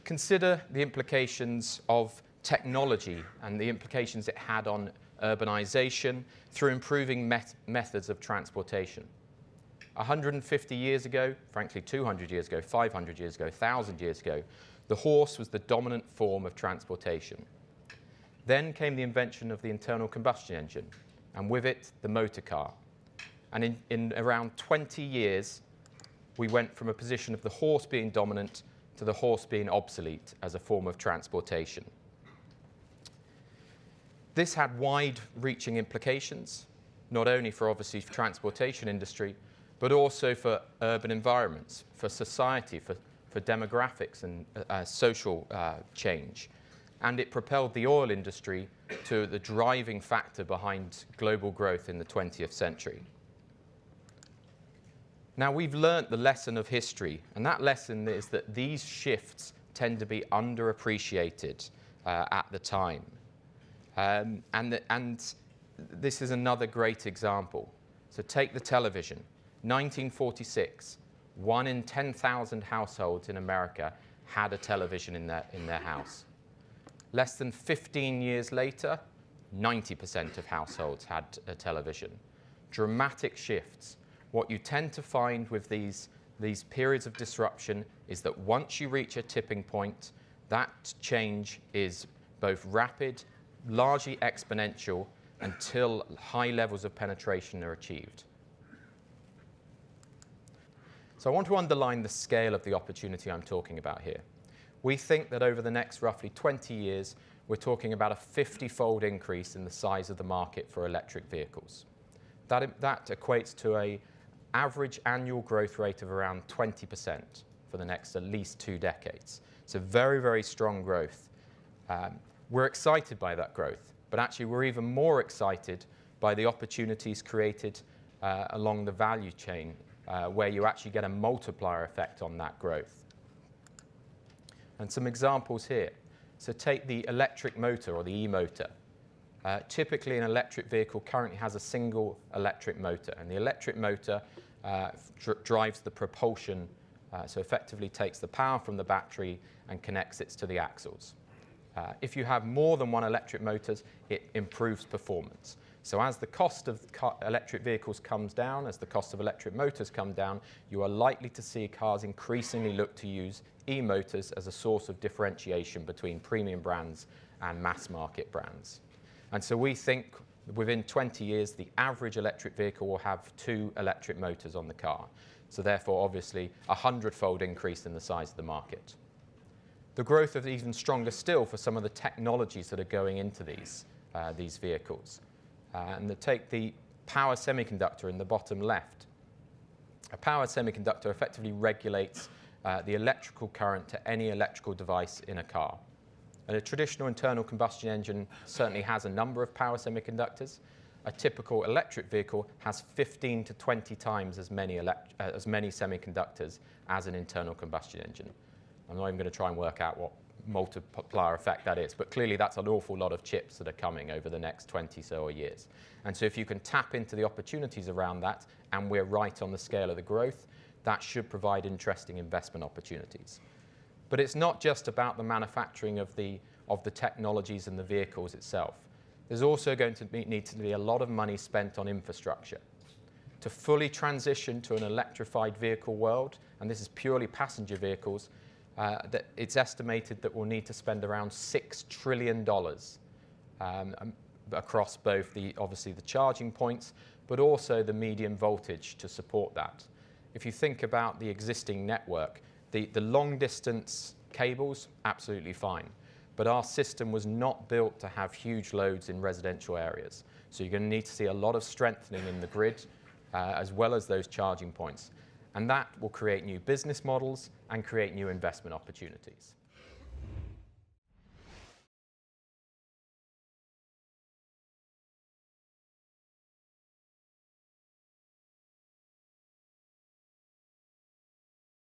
consider the implications of technology and the implications it had on urbanization through improving methods of transportation. 150 years ago, frankly 200 years ago, 500 years ago, 1,000 years ago, the horse was the dominant form of transportation. Then came the invention of the internal combustion engine, and with it, the motor car. And in around 20 years, we went from a position of the horse being dominant to the horse being obsolete as a form of transportation. This had wide-reaching implications, not only for obviously the transportation industry, but also for urban environments, for society, for demographics and social change. And it propelled the oil industry to the driving factor behind global growth in the 20th century. Now, we've learnt the lesson of history, and that lesson is that these shifts tend to be underappreciated at the time. And this is another great example. So take the television. 1946, 1 in 10,000 households in America had a television in their house. Less than 15 years later, 90% of households had a television. Dramatic shifts. What you tend to find with these periods of disruption is that once you reach a tipping point, that change is both rapid, largely exponential, until high levels of penetration are achieved. So I want to underline the scale of the opportunity I'm talking about here. We think that over the next roughly 20 years, we're talking about a 50-fold increase in the size of the market for electric vehicles. That equates to an average annual growth rate of around 20% for the next at least 2 decades. So very, very strong growth. We're excited by that growth, but actually we're even more excited by the opportunities created along the value chain, where you actually get a multiplier effect on that growth. And some examples here. So take the electric motor or the e-motor. Typically an electric vehicle currently has a single electric motor, and the electric motor drives the propulsion, so effectively takes the power from the battery and connects it to the axles. If you have more than one electric motors, it improves performance. So as the cost of electric vehicles comes down, as the cost of electric motors come down, you are likely to see cars increasingly look to use e-motors as a source of differentiation between premium brands and mass market brands. And so we think within 20 years, the average electric vehicle will have 2 electric motors on the car. So therefore, obviously, a 100-fold increase in the size of the market. The growth is even stronger still for some of the technologies that are going into these vehicles. And take the power semiconductor in the bottom left. A power semiconductor effectively regulates the electrical current to any electrical device in a car. And a traditional internal combustion engine certainly has a number of power semiconductors. A typical electric vehicle has 15 to 20 times as many semiconductors as an internal combustion engine. I'm not even going to try and work out what multiplier effect that is, but clearly that's an awful lot of chips that are coming over the next 20 so years. And so if you can tap into the opportunities around that, and we're right on the scale of the growth, that should provide interesting investment opportunities. But it's not just about the manufacturing of the technologies and the vehicles itself. There's also going to need to be a lot of money spent on infrastructure. To fully transition to an electrified vehicle world, and this is purely passenger vehicles, that it's estimated that we'll need to spend around $6 trillion across both obviously the charging points, but also the medium voltage to support that. If you think about the existing network, the long distance cables, absolutely fine. But our system was not built to have huge loads in residential areas. So you're going to need to see a lot of strengthening in the grid, as well as those charging points. And that will create new business models and create new investment opportunities.